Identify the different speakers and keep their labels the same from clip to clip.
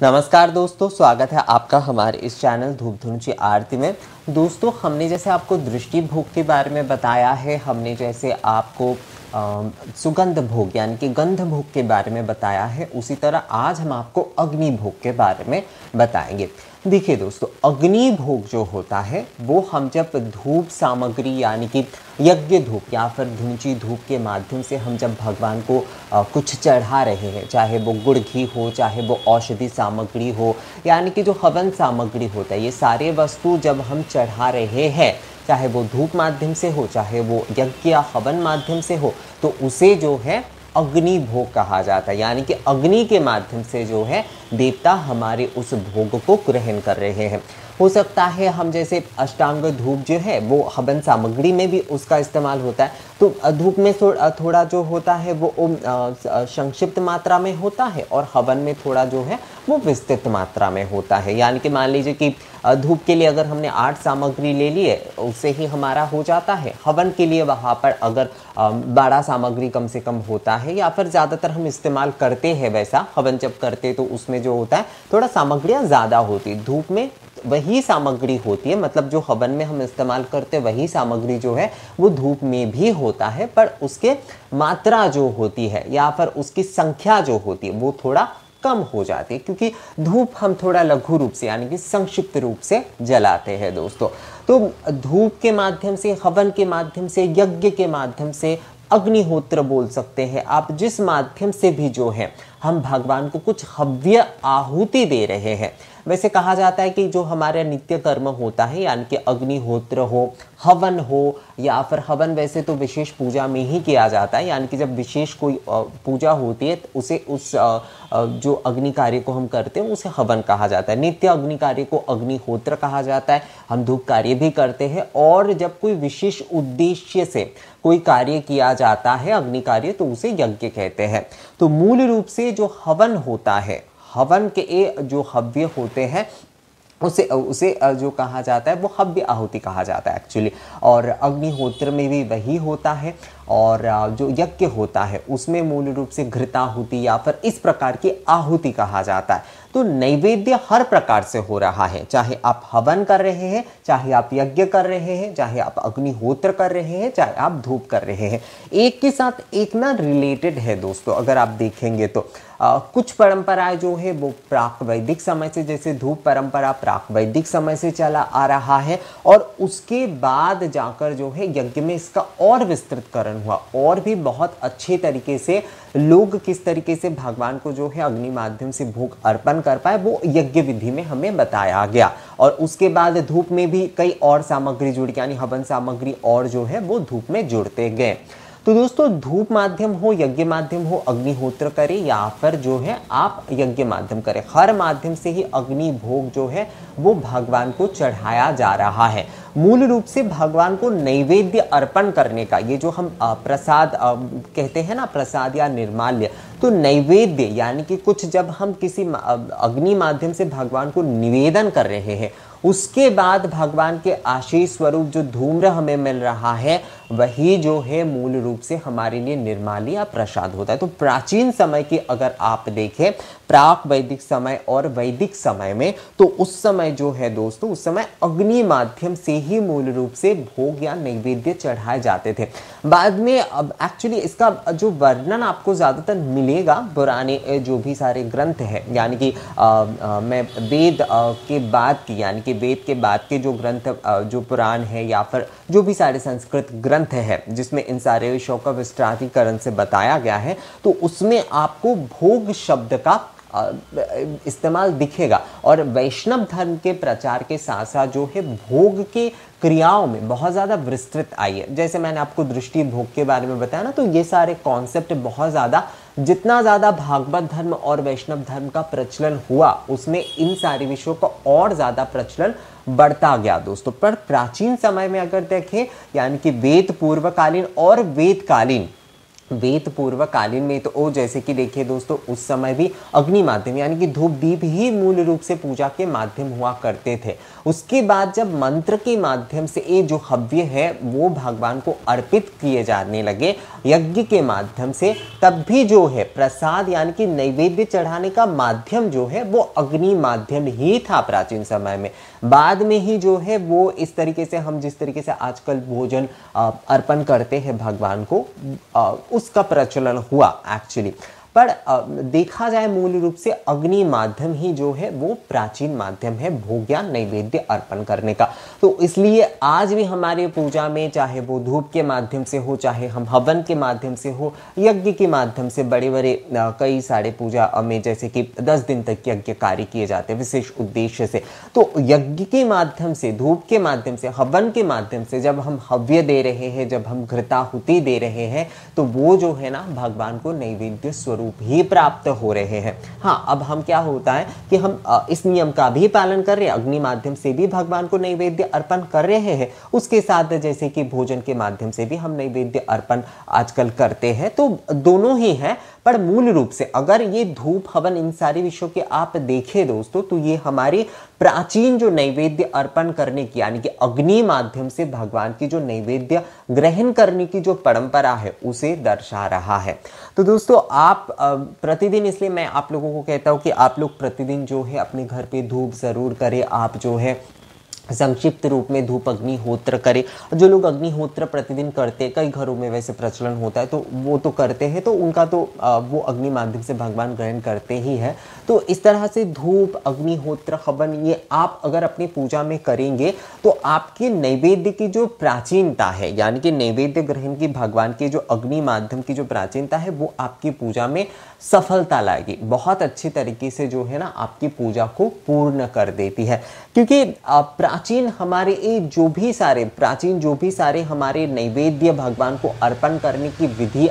Speaker 1: नमस्कार दोस्तों, स्वागत है आपका हमारे इस चैनल धूप धुंची आरती में। दोस्तों, हमने जैसे आपको दृष्टि भोग के बारे में बताया है, हमने जैसे आपको सुगंध भोग यानी कि गंध भोग के बारे में बताया है, उसी तरह आज हम आपको अग्नि भोग के बारे में बताएंगे। देखिए दोस्तों, अग्नि भोग जो होता है वो हम जब धूप सामग्री यानी कि यज्ञ धूप या फिर धुंची धूप के माध्यम से हम जब भगवान को कुछ चढ़ा रहे हैं, चाहे वो गुड़ घी हो, चाहे वो औषधि सामग्री हो, यानी कि जो हवन सामग्री होता है, ये सारे वस्तु जब हम चढ़ा रहे हैं, चाहे वो धूप माध्यम से हो, चाहे वो यज्ञ या हवन माध्यम से हो, तो उसे जो है अग्नि भोग कहा जाता है। यानी कि अग्नि के माध्यम से जो है देवता हमारे उस भोग को ग्रहण कर रहे हैं। हो सकता है हम जैसे अष्टांग धूप जो है वो हवन सामग्री में भी उसका इस्तेमाल होता है, तो धूप में थोड़ा जो होता है वो संक्षिप्त मात्रा में होता है और हवन में थोड़ा जो है वो विस्तृत मात्रा में होता है। यानी कि मान लीजिए कि धूप के लिए अगर हमने 8 सामग्री ले ली है, उससे ही हमारा हो जाता है। हवन के लिए वहाँ पर अगर 12 सामग्री कम से कम होता है, या फिर ज़्यादातर हम इस्तेमाल करते हैं वैसा हवन जब करते तो उसमें जो होता है थोड़ा सामग्रियाँ ज़्यादा होती। धूप में वही सामग्री होती है, मतलब जो हवन में हम इस्तेमाल करते वही सामग्री जो है वो धूप में भी होता है, पर उसके मात्रा जो होती है या फिर उसकी संख्या जो होती है वो थोड़ा कम हो जाती है, क्योंकि धूप हम थोड़ा लघु रूप से यानी कि संक्षिप्त रूप से जलाते हैं दोस्तों। तो धूप के माध्यम से, हवन के माध्यम से, यज्ञ के माध्यम से, अग्निहोत्र बोल सकते हैं आप, जिस माध्यम से भी जो है हम भगवान को कुछ हव्य आहुति दे रहे हैं। वैसे कहा जाता है कि जो हमारा नित्य कर्म होता है, यानी कि अग्निहोत्र हो, हवन हो, या फिर हवन वैसे तो विशेष पूजा में ही किया जाता है, यानी कि जब विशेष कोई पूजा होती है तो उसे उस जो अग्नि कार्य को हम करते हैं उसे हवन कहा जाता है। नित्य अग्नि कार्य को अग्निहोत्र कहा जाता है। हम धूप कार्य भी करते हैं, और जब कोई विशेष उद्देश्य से कोई कार्य किया जाता है अग्नि कार्य, तो उसे यज्ञ कहते हैं। तो मूल रूप से जो हवन होता है, हवन के जो हव्य होते हैं उसे जो कहा जाता है वो हव्य आहुति कहा जाता है एक्चुअली। और अग्निहोत्र में भी वही होता है, और जो यज्ञ होता है उसमें मूल रूप से घृताहुति या फिर इस प्रकार की आहुति कहा जाता है। तो नैवेद्य हर प्रकार से हो रहा है, चाहे आप हवन कर रहे हैं, चाहे आप यज्ञ कर रहे हैं, चाहे आप अग्निहोत्र कर रहे हैं, चाहे आप धूप कर रहे हैं, एक के साथ एक ना रिलेटेड है दोस्तों। अगर आप देखेंगे तो कुछ परंपराएं जो है वो प्राक वैदिक समय से, जैसे धूप परंपरा प्राक वैदिक समय से चला आ रहा है, और उसके बाद जाकर जो है यज्ञ में इसका और विस्तृतकरण हुआ, और भी बहुत अच्छे तरीके से लोग किस तरीके से भगवान को जो है अग्नि माध्यम से भोग अर्पण कर पाए वो यज्ञ विधि में हमें बताया गया। और उसके बाद धूप में भी कई और सामग्री जुड़, यानी हवन सामग्री और जो है वो धूप में जुड़ते गए। तो दोस्तों, धूप माध्यम हो, यज्ञ माध्यम हो, अग्निहोत्र करें या फिर जो है आप यज्ञ माध्यम करें, हर माध्यम से ही अग्नि भोग जो है वो भगवान को चढ़ाया जा रहा है। मूल रूप से भगवान को नैवेद्य अर्पण करने का, ये जो हम प्रसाद कहते हैं ना, प्रसाद या निर्माल्य, तो नैवेद्य यानी कि कुछ जब हम किसी अग्नि माध्यम से भगवान को निवेदन कर रहे हैं, उसके बाद भगवान के आशीष स्वरूप जो धूम्र हमें मिल रहा है वही जो है मूल रूप से हमारे लिए निर्माल्य या प्रसाद होता है। तो प्राचीन समय की अगर आप देखें, प्राक वैदिक समय और वैदिक समय में, तो उस समय जो है दोस्तों, उस समय अग्नि माध्यम से ही मूल रूप से भोग या नैवेद्य चढ़ाए जाते थे। बाद में अब एक्चुअली इसका जो वर्णन आपको ज्यादातर मिलेगा पुराने जो भी सारे ग्रंथ है, यानी कि मैं वेद के बाद की, यानी कि वेद के बाद के जो ग्रंथ, जो पुराण है या फिर जो भी सारे संस्कृत ग्रंथ है जिसमें इन सारे विषयों का विस्तारीकरण से बताया गया है, तो उसमें आपको भोग शब्द का इस्तेमाल दिखेगा। और वैष्णव धर्म के प्रचार के साथ साथ जो है भोग के क्रियाओं में बहुत ज़्यादा विस्तृत आई है। जैसे मैंने आपको दृष्टि भोग के बारे में बताया ना, तो ये सारे कॉन्सेप्ट बहुत ज़्यादा, जितना ज़्यादा भागवत धर्म और वैष्णव धर्म का प्रचलन हुआ उसमें इन सारे विषयों का और ज़्यादा प्रचलन बढ़ता गया दोस्तों। पर प्राचीन समय में अगर देखें, यानी कि वेद पूर्वकालीन और वेदकालीन वेद पूर्व कालीन में तो ओ जैसे कि देखिए दोस्तों उस समय भी अग्नि माध्यम यानी कि धूप दीप ही मूल रूप से पूजा के माध्यम हुआ करते थे। उसके बाद जब मंत्र के माध्यम से ये जो हव्य है वो भगवान को अर्पित किए जाने लगे यज्ञ के माध्यम से, तब भी जो है प्रसाद यानी कि नैवेद्य चढ़ाने का माध्यम जो है वो अग्नि माध्यम ही था प्राचीन समय में। बाद में ही जो है वो इस तरीके से हम जिस तरीके से आजकल भोजन अर्पण करते हैं भगवान को उसका प्रचलन हुआ एक्चुअली। पर देखा जाए मूल रूप से अग्नि माध्यम ही जो है वो प्राचीन माध्यम है भोग या नैवेद्य अर्पण करने का। तो इसलिए आज भी हमारे पूजा में चाहे वो धूप के माध्यम से हो, चाहे हम हवन के माध्यम से हो, यज्ञ के माध्यम से बड़े बड़े कई सारे पूजा में जैसे कि 10 दिन तक यज्ञ कार्य किए जाते हैं विशेष उद्देश्य से। तो यज्ञ के माध्यम से, धूप के माध्यम से, हवन के माध्यम से जब हम हव्य दे रहे हैं, जब हम घृताहुति दे रहे हैं, तो वो जो है ना भगवान को नैवेद्य स्वरूप ही प्राप्त हो रहे हैं। हाँ, अब हम क्या होता है कि हम इस नियम का भी पालन कर रहे हैं, अग्नि माध्यम से भी भगवान को नैवेद्य अर्पण कर रहे हैं, उसके साथ जैसे कि भोजन के माध्यम से भी हम नैवेद्य अर्पण आजकल करते हैं। तो दोनों ही हैं, पर मूल रूप से अगर ये धूप हवन इन सारे विषयों के आप देखें दोस्तों, तो ये हमारी प्राचीन जो नैवेद्य अर्पण करने की यानी कि अग्नि माध्यम से भगवान की जो नैवेद्य ग्रहण करने की जो परंपरा है उसे दर्शा रहा है। तो दोस्तों आप प्रतिदिन, इसलिए मैं आप लोगों को कहता हूं कि आप लोग प्रतिदिन जो है अपने घर पे धूप जरूर करें। आप जो है संक्षिप्त रूप में धूप अग्निहोत्र करें। जो लोग अग्निहोत्र प्रतिदिन करते हैं, कई घरों में वैसे प्रचलन होता है, तो वो तो करते हैं, तो उनका तो वो अग्नि माध्यम से भगवान ग्रहण करते ही है। तो इस तरह से धूप, अग्निहोत्र, हवन ये आप अगर अपनी पूजा में करेंगे तो आपके नैवेद्य की जो प्राचीनता है यानी कि नैवेद्य ग्रहण की भगवान के जो अग्नि माध्यम की जो प्राचीनता है वो आपकी पूजा में सफलता लाएगी, बहुत अच्छी तरीके से जो है ना आपकी पूजा को पूर्ण कर देती है। क्योंकि प्राचीन हमारे जो भी सारे हमारे नैवेद्य भगवान को अर्पण करने की विधि,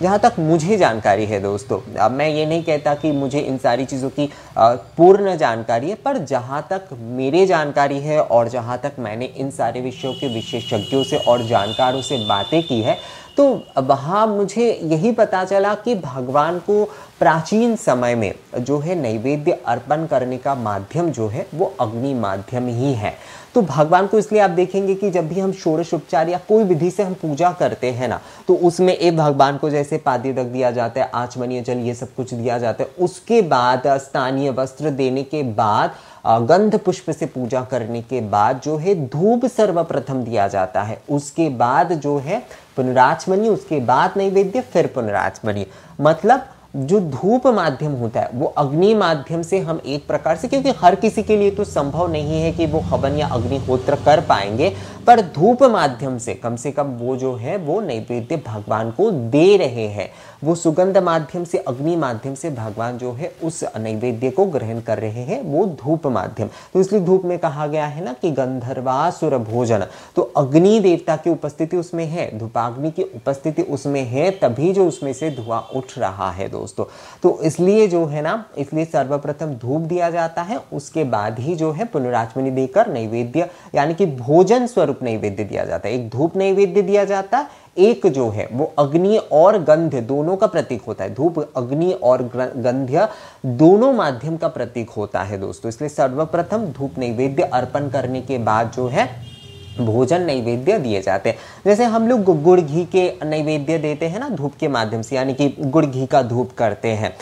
Speaker 1: जहाँ तक मुझे जानकारी है दोस्तों, मैं ये नहीं कहता कि मुझे इन सारी चीज़ों की पूर्ण जानकारी है, पर जहाँ तक मेरे जानकारी है और जहाँ तक मैंने इन सारे विषयों के विशेषज्ञों से और जानकारों से बातें की है, तो वहाँ मुझे यही पता चला कि भगवान को प्राचीन समय में जो है नैवेद्य अर्पण करने का माध्यम जो है वो अग्नि माध्यम ही है। तो भगवान को इसलिए आप देखेंगे कि जब भी हम षोडश उपचार या कोई विधि से हम पूजा करते हैं ना, तो उसमें एक भगवान को जैसे पाद्य रख दिया जाता है, आचमनीय जल ये सब कुछ दिया जाता है, उसके बाद स्थानीय वस्त्र देने के बाद, गंध पुष्प से पूजा करने के बाद जो है धूप सर्वप्रथम दिया जाता है, उसके बाद जो है पुनराचमनी, उसके बाद नैवेद्य, फिर पुनराचमनी। मतलब जो धूप माध्यम होता है वो अग्नि माध्यम से हम एक प्रकार से, क्योंकि हर किसी के लिए तो संभव नहीं है कि वो हवन या अग्निहोत्र कर पाएंगे, पर धूप माध्यम से कम वो जो है वो नैवेद्य भगवान को दे रहे हैं, वो सुगंध माध्यम से, अग्नि माध्यम से भगवान जो है उस नैवेद्य को ग्रहण कर रहे हैं, वो धूप माध्यम। तो इसलिए धूप में कहा गया है ना कि गंधर्वासुर भोजन, तो अग्नि देवता की उपस्थिति उसमें है, धूपाग्नि की उपस्थिति उसमें है, तभी जो उसमें से धुआं उठ रहा है दोस्तों। तो इसलिए जो है ना, इसलिए सर्वप्रथम धूप दिया जाता है, उसके बाद ही जो है पुनराचमनी देकर नैवेद्य यानी कि भोजन स्वरूप नैवेद्य दिया जाता है। एक धूप नैवेद्य दिया जाता है, एक जो है वो अग्नि और गंध दोनों का प्रतीक होता है। धूप अग्नि और गंध्य दोनों माध्यम का प्रतीक होता है दोस्तों। इसलिए सर्वप्रथम धूप नैवेद्य अर्पण करने के बाद जो है भोजन नैवेद्य दिए जाते हैं। जैसे हम लोग गुड़ घी के नैवेद्य देते हैं ना धूप के माध्यम से, यानी कि गुड़ घी का धूप करते हैं।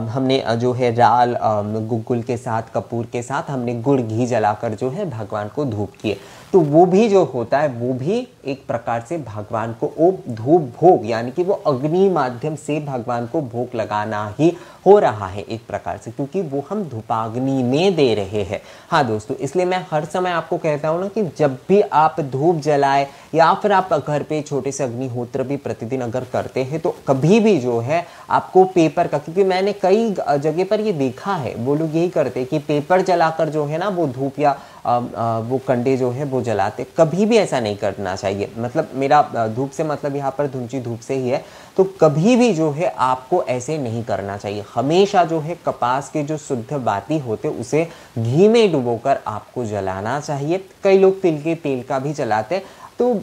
Speaker 1: हमने जो है राल गुग्गुल के साथ, कपूर के साथ हमने गुड़ घी जलाकर जो है भगवान को धूप किए, तो वो भी जो होता है वो भी एक प्रकार से भगवान को वो धूप भोग यानी कि वो अग्नि माध्यम से भगवान को भोग लगाना ही हो रहा है एक प्रकार से, क्योंकि वो हम धूपाग्नि में दे रहे हैं। हाँ दोस्तों, इसलिए मैं हर समय आपको कहता हूँ ना कि जब भी आप धूप जलाए या फिर आप घर पे छोटे से अग्निहोत्र भी प्रतिदिन अगर करते हैं, तो कभी भी जो है आपको पेपर का, क्योंकि मैंने कई जगह पर ये देखा है, वो लोग यही करते कि पेपर जलाकर जो है ना वो धूप या वो कंडे जो है वो जलाते। कभी भी ऐसा नहीं करना चाहिए। मतलब मेरा धूप से मतलब यहाँ पर धुंची धूप से ही है, तो कभी भी जो है आपको ऐसे नहीं करना चाहिए। हमेशा जो है कपास के जो शुद्ध बाती होते उसे घी में डुबोकर आपको जलाना चाहिए। कई लोग तिल के तेल का भी जलाते। तो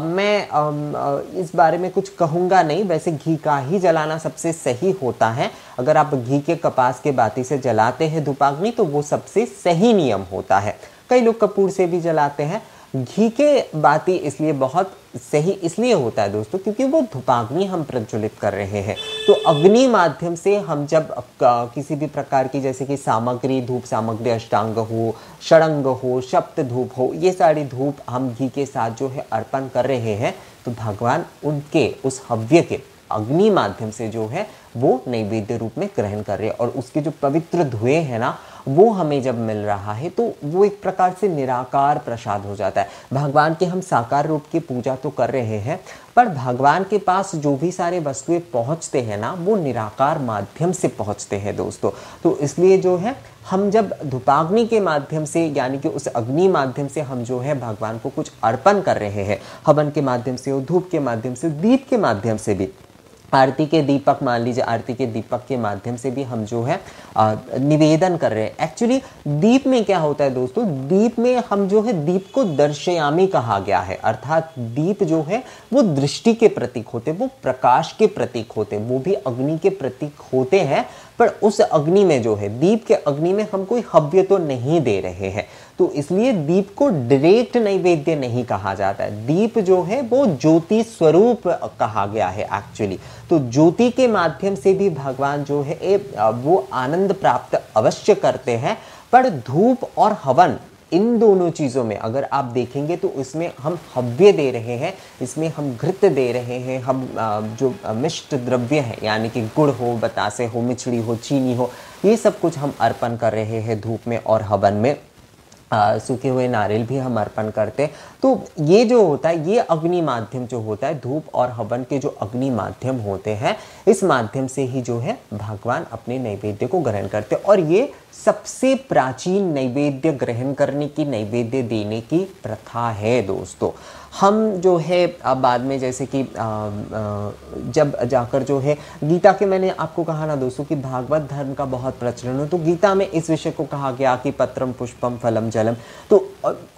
Speaker 1: मैं इस बारे में कुछ कहूँगा नहीं। वैसे घी का ही जलाना सबसे सही होता है। अगर आप घी के कपास के बाती से जलाते हैं धूपाग्नि तो वो सबसे सही नियम होता है। कई लोग कपूर से भी जलाते हैं। घी के बाती इसलिए बहुत सही इसलिए होता है दोस्तों क्योंकि वो धूपाग्नि हम प्रज्वलित कर रहे हैं। तो अग्नि माध्यम से हम जब किसी भी प्रकार की जैसे कि सामग्री, धूप सामग्री, अष्टांग हो, षडंग हो, सप्त धूप हो, ये सारी धूप हम घी के साथ जो है अर्पण कर रहे हैं, तो भगवान उनके उस हव्य के अग्नि माध्यम से जो है वो नैवेद्य रूप में ग्रहण कर रहे हैं। और उसके जो पवित्र धुएं है ना, वो हमें जब मिल रहा है तो वो एक प्रकार से निराकार प्रसाद हो जाता है। भगवान के हम साकार रूप की पूजा तो कर रहे हैं, पर भगवान के पास जो भी सारे वस्तुएं पहुंचते हैं ना, वो निराकार माध्यम से पहुंचते हैं दोस्तों। तो इसलिए जो है हम जब धूपाग्नि के माध्यम से यानी कि उस अग्नि माध्यम से हम जो है भगवान को कुछ अर्पण कर रहे हैं, हवन के माध्यम से हो, धूप के माध्यम से, दीप के माध्यम से भी, आरती के दीपक मान लीजिए, आरती के दीपक के माध्यम से भी हम जो है निवेदन कर रहे हैं। एक्चुअली दीप में क्या होता है दोस्तों, दीप में हम जो है दीप को दर्शयामी कहा गया है, अर्थात दीप जो है वो दृष्टि के प्रतीक होते, वो प्रकाश के प्रतीक होते, वो भी अग्नि के प्रतीक होते हैं। पर उस अग्नि में जो है, दीप के अग्नि में हम कोई हव्य तो नहीं दे रहे हैं, तो इसलिए दीप को डायरेक्ट नैवेद्य नहीं कहा जाता है। दीप जो है वो ज्योति स्वरूप कहा गया है एक्चुअली। तो ज्योति के माध्यम से भी भगवान जो है वो आनंद प्राप्त अवश्य करते हैं। पर धूप और हवन, इन दोनों चीज़ों में अगर आप देखेंगे तो इसमें हम हव्य दे रहे हैं, इसमें हम घृत दे रहे हैं, हम जो मिष्ट द्रव्य है यानी कि गुड़ हो, बतासे हो, मिछड़ी हो, चीनी हो, ये सब कुछ हम अर्पण कर रहे हैं धूप में और हवन में। सूखे हुए नारियल भी हम अर्पण करते हैं। तो ये जो होता है, ये अग्नि माध्यम जो होता है, धूप और हवन के जो अग्नि माध्यम होते हैं, इस माध्यम से ही जो है भगवान अपने नैवेद्य को ग्रहण करते हैं। और ये सबसे प्राचीन नैवेद्य ग्रहण करने की, नैवेद्य देने की प्रथा है दोस्तों। हम जो है बाद में जैसे कि जब जाकर जो है गीता के, मैंने आपको कहा ना दोस्तों कि भागवत धर्म का बहुत प्रचलन है, तो गीता में इस विषय को कहा गया कि पत्रम पुष्पम फलम जलम। तो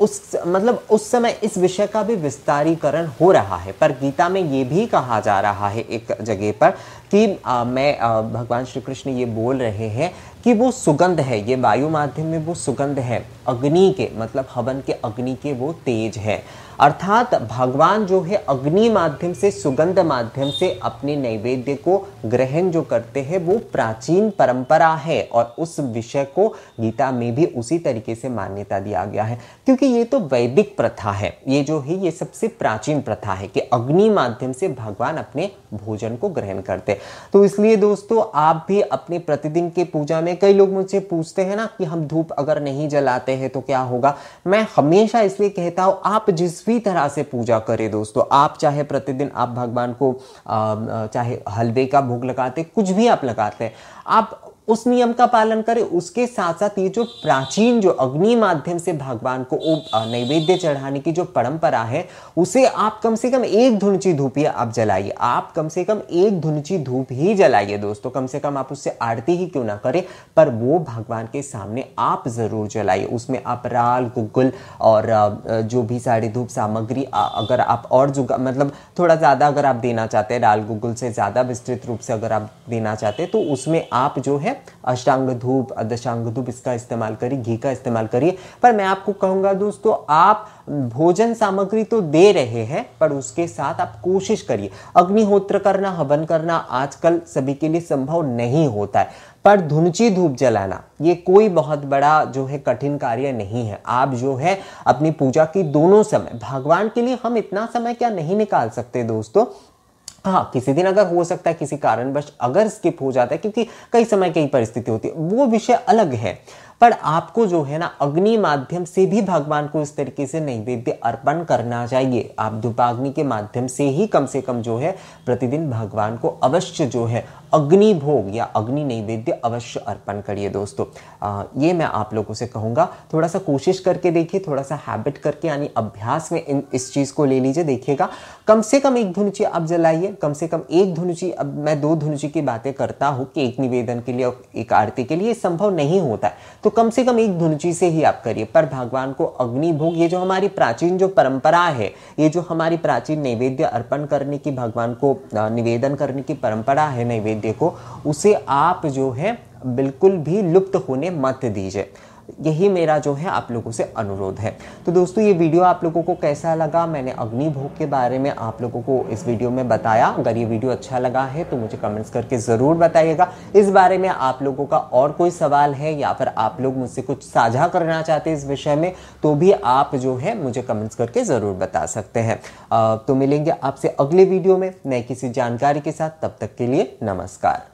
Speaker 1: उस समय इस विषय का भी विस्तारीकरण हो रहा है। पर गीता में ये भी कहा जा रहा है एक जगह पर कि भगवान श्री कृष्ण ये बोल रहे हैं कि वो सुगंध है, ये वायु माध्यम में वो सुगंध है अग्नि के, मतलब हवन के अग्नि के वो तेज है। अर्थात भगवान जो है अग्नि माध्यम से, सुगंध माध्यम से अपने नैवेद्य को ग्रहण जो करते हैं, वो प्राचीन परंपरा है। और उस विषय को गीता में भी उसी तरीके से मान्यता दिया गया है, क्योंकि ये तो वैदिक प्रथा है, ये जो है ये सबसे प्राचीन प्रथा है कि अग्नि माध्यम से भगवान अपने भोजन को ग्रहण करते। तो इसलिए दोस्तों आप भी अपने प्रतिदिन के पूजा में, कई लोग मुझसे पूछते हैं ना कि हम धूप अगर नहीं जलाते हैं तो क्या होगा। मैं हमेशा इसलिए कहता हूं, आप जिस भी तरह से पूजा करें दोस्तों, आप चाहे प्रतिदिन आप भगवान को चाहे हलवे का भोग लगाते, कुछ भी आप लगाते हैं, आप उस नियम का पालन करें। उसके साथ साथ ये जो प्राचीन, जो अग्नि माध्यम से भगवान को नैवेद्य चढ़ाने की जो परंपरा है, उसे आप कम से कम एक धुनची धूप ही आप जलाइए। आप कम से कम एक धुनची धूप ही जलाइए दोस्तों, कम से कम आप उससे आरती ही क्यों ना करें, पर वो भगवान के सामने आप जरूर जलाइए। उसमें आप राल, गुग्गुल और जो भी सारी धूप सामग्री, अगर आप और जो मतलब थोड़ा ज्यादा अगर आप देना चाहते हैं, राल गुग्गुल से ज्यादा विस्तृत रूप से अगर आप देना चाहते हैं, तो उसमें आप जो है अष्टांग धूप, दशांग धूप, इसका इस्तेमाल करिए, घी का इस्तेमाल करिए। पर मैं आपको कहूंगा दोस्तों, आप भोजन सामग्री तो दे रहे हैं, पर उसके साथ आप कोशिश करिए। अग्निहोत्र करना, हवन करना आजकल सभी के लिए संभव नहीं होता है, पर धुनची धूप जलाना ये कोई बहुत बड़ा जो है कठिन कार्य नहीं है। आप जो है अपनी पूजा की दोनों समय, भगवान के लिए हम इतना समय क्या नहीं निकाल सकते दोस्तों। हाँ, किसी दिन अगर हो सकता है किसी कारणवश अगर स्किप हो जाता है, क्योंकि कई समय कई परिस्थिति होती है, वो विषय अलग है। पर आपको जो है ना अग्नि माध्यम से भी भगवान को इस तरीके से नैवेद्य अर्पण करना चाहिए। आप धूपाग्नि के माध्यम से ही कम जो है प्रतिदिन भगवान को अवश्य जो है अग्नि भोग या अग्नि नैवेद्य अवश्य अर्पण करिए दोस्तों। ये मैं आप लोगों से कहूँगा, थोड़ा सा कोशिश करके देखिए, थोड़ा सा हैबिट करके यानी अभ्यास में इस चीज़ को ले लीजिए। देखिएगा कम से कम एक धुनुची आप जलाइए, कम से कम एक धुनुची। अब मैं 2 धुनुची की बातें करता हूँ कि एक निवेदन के लिए और एक आरती के लिए संभव नहीं होता है, तो कम से कम एक धुनुची से ही आप करिए। पर भगवान को अग्नि भोग, ये जो हमारी प्राचीन जो परंपरा है, ये जो हमारी प्राचीन नैवेद्य अर्पण करने की, भगवान को निवेदन करने की परंपरा है नैवेद्य को, उसे आप जो है बिल्कुल भी लुप्त होने मत दीजिए। यही मेरा जो है आप लोगों से अनुरोध है। तो दोस्तों ये वीडियो आप लोगों को कैसा लगा? मैंने अग्नि भोग के बारे में आप लोगों को इस वीडियो में बताया। अगर ये वीडियो अच्छा लगा है तो मुझे कमेंट्स करके ज़रूर बताइएगा। इस बारे में आप लोगों का और कोई सवाल है या फिर आप लोग मुझसे कुछ साझा करना चाहते हैं इस विषय में, तो भी आप जो है मुझे कमेंट्स करके ज़रूर बता सकते हैं। तो मिलेंगे आपसे अगले वीडियो में नए किसी जानकारी के साथ। तब तक के लिए नमस्कार।